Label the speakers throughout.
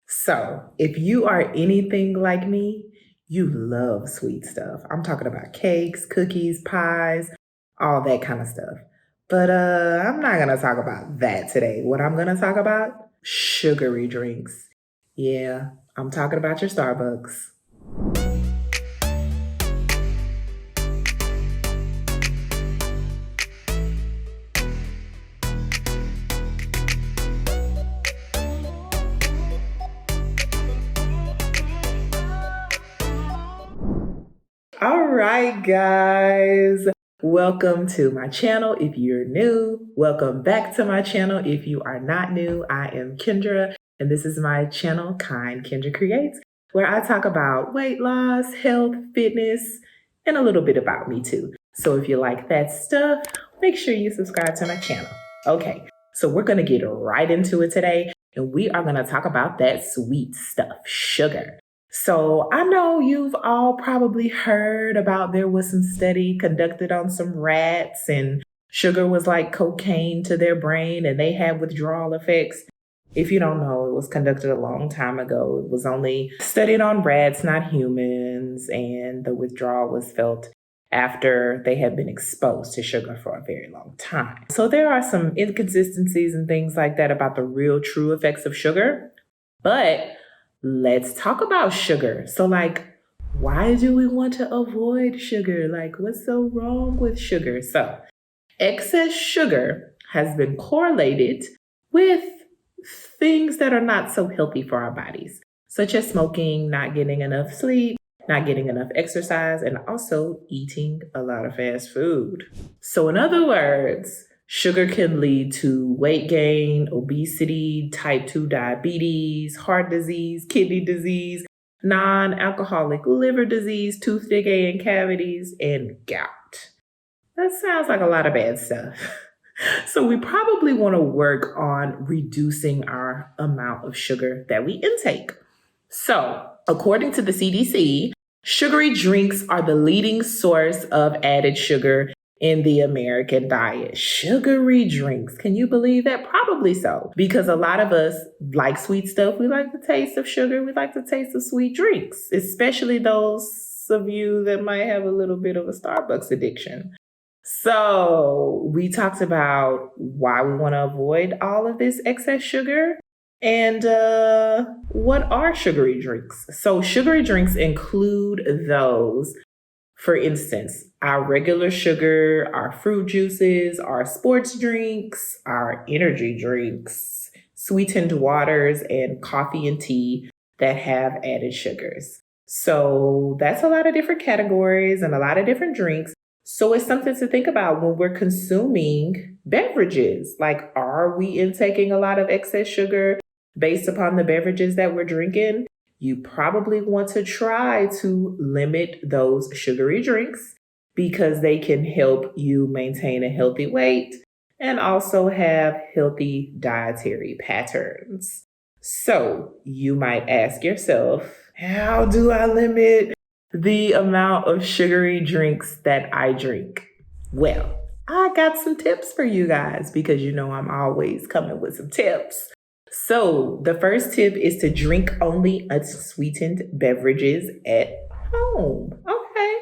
Speaker 1: So, if you are anything like me, you love sweet stuff. I'm talking about cakes, cookies, pies, all that kind of stuff. But I'm not going to talk about that today. What I'm going to talk about? Sugary drinks. Yeah, I'm talking about your Starbucks. All right, guys. Welcome to my channel. If you're new, welcome back to my channel. If you are not new, I am Kendra, and this is my channel, Kind Kendra Creates, where I talk about weight loss, health, fitness, and a little bit about me too. So if you like that stuff, make sure you subscribe to my channel. Okay, so we're going to get right into it today, and we are going to talk about that sweet stuff, sugar. So I know you've all probably heard about there was some study conducted on some rats and sugar was like cocaine to their brain and they had withdrawal effects. If you don't know, it was conducted a long time ago. It was only studied on rats, not humans, and the withdrawal was felt after they had been exposed to sugar for a very long time. So there are some inconsistencies and things like that about the real true effects of sugar. But let's talk about sugar. So, why do we want to avoid sugar? What's so wrong with sugar? So, excess sugar has been correlated with things that are not so healthy for our bodies, such as smoking, not getting enough sleep, not getting enough exercise, and also eating a lot of fast food. So, in other words, sugar can lead to weight gain, obesity, type 2 diabetes, heart disease, kidney disease, non-alcoholic liver disease, tooth decay and cavities, and gout. That sounds like a lot of bad stuff. So we probably want to work on reducing our amount of sugar that we intake. So, according to the CDC, sugary drinks are the leading source of added sugar in the American diet. Sugary drinks. Can you believe that? Probably so. Because a lot of us like sweet stuff. We like the taste of sugar. We like the taste of sweet drinks, especially those of you that might have a little bit of a Starbucks addiction. So we talked about why we want to avoid all of this excess sugar. And what are sugary drinks? So sugary drinks include those, for instance, our regular sugar, our fruit juices, our sports drinks, our energy drinks, sweetened waters, and coffee and tea that have added sugars. So that's a lot of different categories and a lot of different drinks. So it's something to think about when we're consuming beverages. Like, are we intaking a lot of excess sugar based upon the beverages that we're drinking? You probably want to try to limit those sugary drinks because they can help you maintain a healthy weight and also have healthy dietary patterns. So you might ask yourself, how do I limit the amount of sugary drinks that I drink? Well, I got some tips for you guys because you know I'm always coming with some tips. So the first tip is to drink only unsweetened beverages at home. Okay.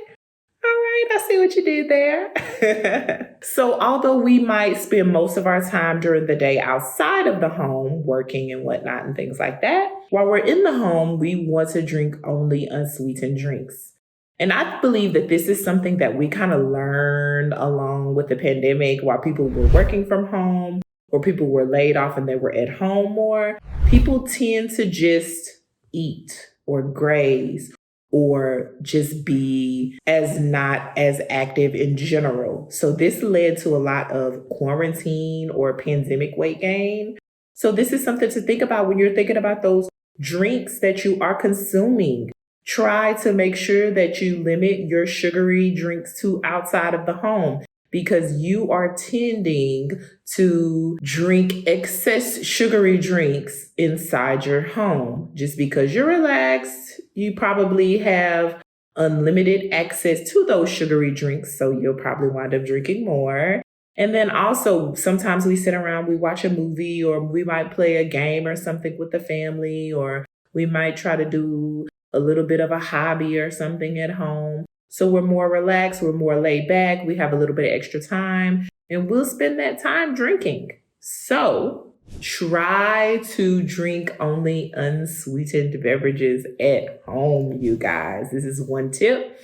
Speaker 1: All right. I see what you did there. So although we might spend most of our time during the day outside of the home, working and whatnot and things like that, while we're in the home, we want to drink only unsweetened drinks. And I believe that this is something that we kind of learned along with the pandemic while people were working from home or people were laid off and they were at home more. People tend to just eat or graze or just be as not as active in general. So this led to a lot of quarantine or pandemic weight gain. So this is something to think about when you're thinking about those drinks that you are consuming. Try to make sure that you limit your sugary drinks to outside of the home because you are tending to drink excess sugary drinks inside your home. Just because you're relaxed, you probably have unlimited access to those sugary drinks, so you'll probably wind up drinking more. And then also, sometimes we sit around, we watch a movie, or we might play a game or something with the family, or We might try to do a little bit of a hobby or something at home. So we're more relaxed, we're more laid back, we have a little bit of extra time, and we'll spend that time drinking. So try to drink only unsweetened beverages at home, you guys. This is one tip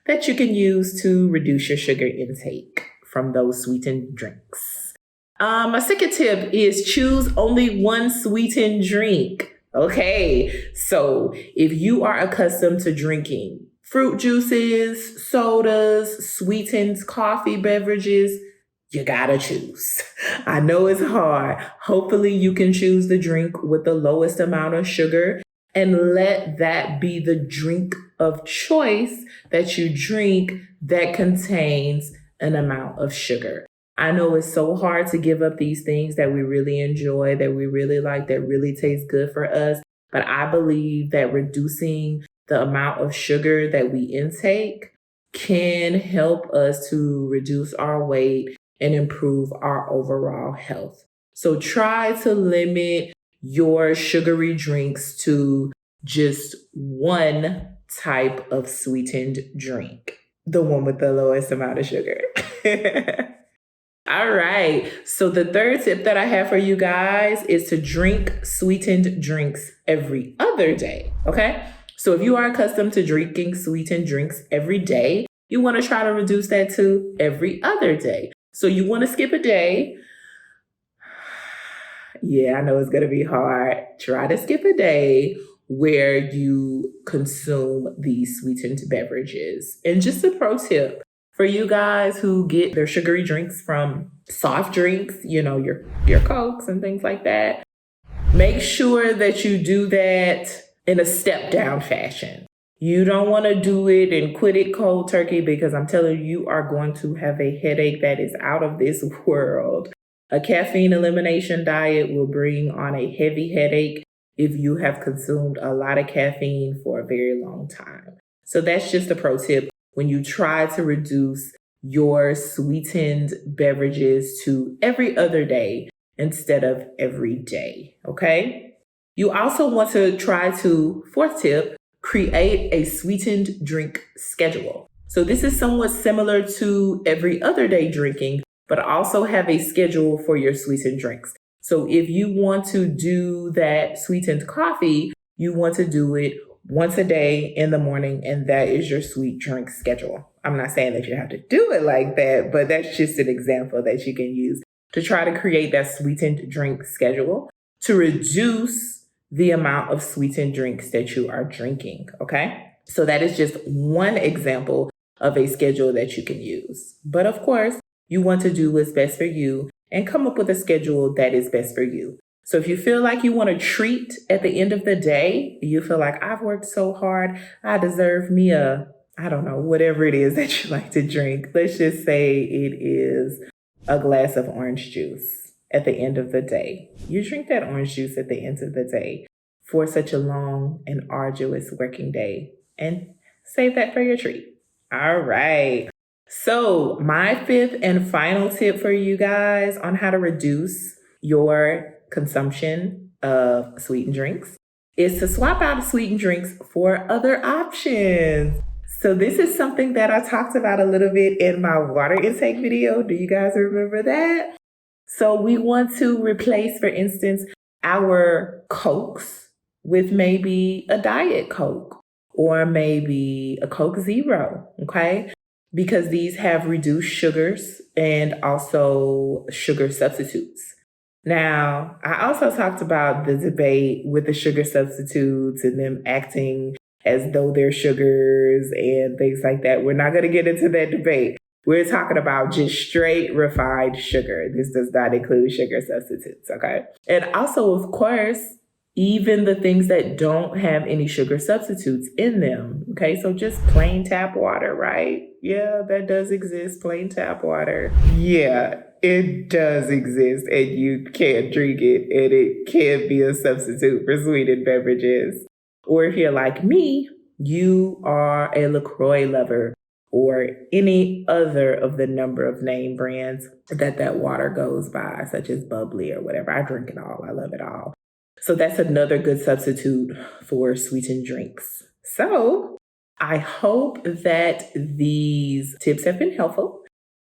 Speaker 1: that you can use to reduce your sugar intake from those sweetened drinks. My second tip is choose only one sweetened drink. Okay, so if you are accustomed to drinking fruit juices, sodas, sweetened coffee beverages, you gotta choose. I know it's hard. Hopefully, you can choose the drink with the lowest amount of sugar and let that be the drink of choice that you drink that contains an amount of sugar. I know it's so hard to give up these things that we really enjoy, that we really like, that really taste good for us. But I believe that reducing the amount of sugar that we intake can help us to reduce our weight and improve our overall health. So try to limit your sugary drinks to just one type of sweetened drink, the one with the lowest amount of sugar. All right. So the third tip that I have for you guys is to drink sweetened drinks every other day. Okay. So if you are accustomed to drinking sweetened drinks every day, you want to try to reduce that to every other day. So you want to skip a day. Yeah, I know it's going to be hard. Try to skip a day where you consume these sweetened beverages. And just a pro tip for you guys who get their sugary drinks from soft drinks, your Cokes and things like that, make sure that you do that in a step down fashion. You don't want to do it and quit it cold turkey, because I'm telling you, you are going to have a headache that is out of this world. A caffeine elimination diet will bring on a heavy headache if you have consumed a lot of caffeine for a very long time. So that's just a pro tip when you try to reduce your sweetened beverages to every other day instead of every day, okay? You also want to try to, fourth tip, create a sweetened drink schedule. So this is somewhat similar to every other day drinking, but also have a schedule for your sweetened drinks. So if you want to do that sweetened coffee, you want to do it once a day in the morning, and that is your sweet drink schedule. I'm not saying that you have to do it like that, but that's just an example that you can use to try to create that sweetened drink schedule to reduce the amount of sweetened drinks that you are drinking, okay? So that is just one example of a schedule that you can use. But of course, you want to do what's best for you and come up with a schedule that is best for you. So if you feel like you want to treat at the end of the day, you feel like I've worked so hard, I deserve me I don't know, whatever it is that you like to drink. Let's just say it is a glass of orange juice at the end of the day. You drink that orange juice at the end of the day for such a long and arduous working day, and save that for your treat. All right. So my fifth and final tip for you guys on how to reduce your consumption of sweetened drinks is to swap out sweetened drinks for other options. So this is something that I talked about a little bit in my water intake video. Do you guys remember that? So we want to replace, for instance, our Cokes with maybe a Diet Coke or maybe a Coke Zero, okay? Because these have reduced sugars and also sugar substitutes. Now, I also talked about the debate with the sugar substitutes and them acting as though they're sugars and things like that. We're not going to get into that debate. We're talking about just straight refined sugar. This does not include sugar substitutes, okay? And also, of course, even the things that don't have any sugar substitutes in them, okay? So just plain tap water, right? Yeah, that does exist, plain tap water. Yeah, it does exist, and you can drink it, and it can be a substitute for sweetened beverages. Or if you're like me, you are a LaCroix lover or any other of the number of name brands that water goes by, such as bubbly or whatever. I drink it all. I love it all. So that's another good substitute for sweetened drinks. So I hope that these tips have been helpful.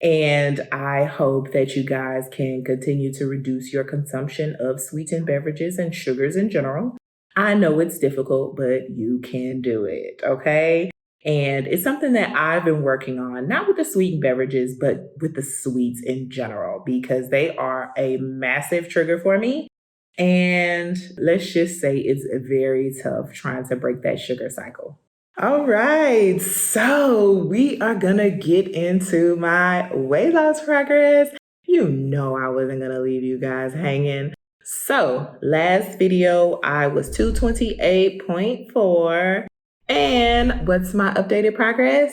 Speaker 1: And I hope that you guys can continue to reduce your consumption of sweetened beverages and sugars in general. I know it's difficult, but you can do it, okay? And it's something that I've been working on, not with the sweetened beverages, but with the sweets in general, because they are a massive trigger for me. And let's just say it's very tough trying to break that sugar cycle. All right, so we are gonna get into my weight loss progress. You know I wasn't gonna leave you guys hanging. So last video I was 228.4, and what's my updated progress?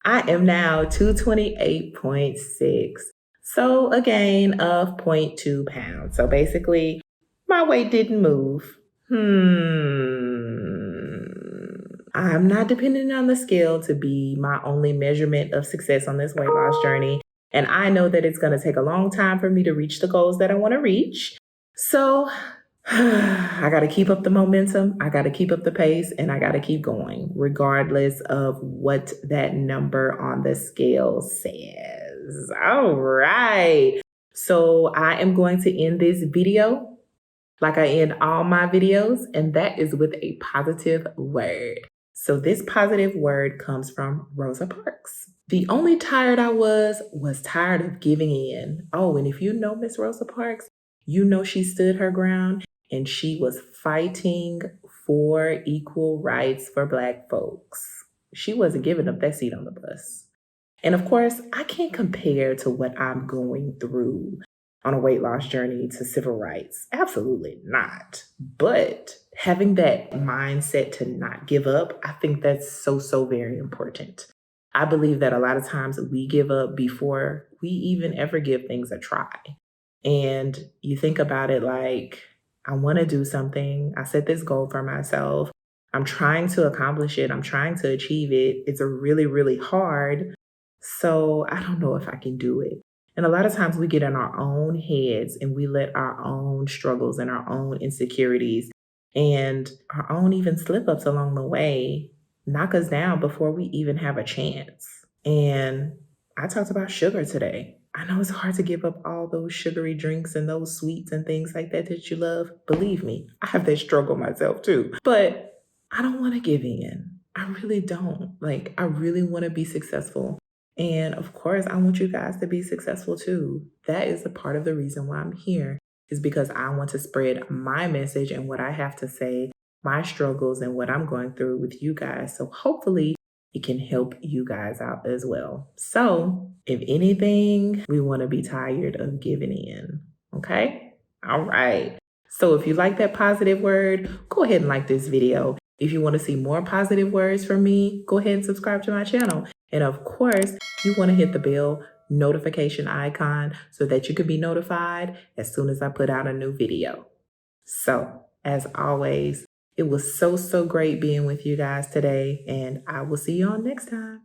Speaker 1: I am now 228.6. So a gain of zero point 0.2 pounds. So basically my weight didn't move. I'm not depending on the scale to be my only measurement of success on this weight loss journey. And I know that it's going to take a long time for me to reach the goals that I want to reach. So I got to keep up the momentum. I got to keep up the pace, and I got to keep going, regardless of what that number on the scale says. All right. So I am going to end this video like I end all my videos, and that is with a positive word. So this positive word comes from Rosa Parks. The only tired I was tired of giving in. Oh, and if you know Miss Rosa Parks, you know she stood her ground and she was fighting for equal rights for Black folks. She wasn't giving up that seat on the bus. And of course, I can't compare to what I'm going through on a weight loss journey to civil rights. Absolutely not. But having that mindset to not give up, I think that's so very important. I believe that a lot of times we give up before we even ever give things a try. And you think about it like, I want to do something. I set this goal for myself. I'm trying to accomplish it. I'm trying to achieve it. It's a really hard. So I don't know if I can do it. And a lot of times we get in our own heads and we let our own struggles and our own insecurities and our own even slip ups along the way knock us down before we even have a chance. And I talked about sugar today. I know it's hard to give up all those sugary drinks and those sweets and things like that that you love. Believe me, I have that struggle myself too. But I don't want to give in. I really don't. Like, I really want to be successful. And of course, I want you guys to be successful too. That is a part of the reason why I'm here, is because I want to spread my message and what I have to say, my struggles and what I'm going through with you guys. So hopefully it can help you guys out as well. So if anything, we want to be tired of giving in. Okay? All right. So if you like that positive word, go ahead and like this video. If you want to see more positive words from me, go ahead and subscribe to my channel. And of course, you want to hit the bell notification icon so that you can be notified as soon as I put out a new video. So, as always, it was so great being with you guys today, and I will see you all next time.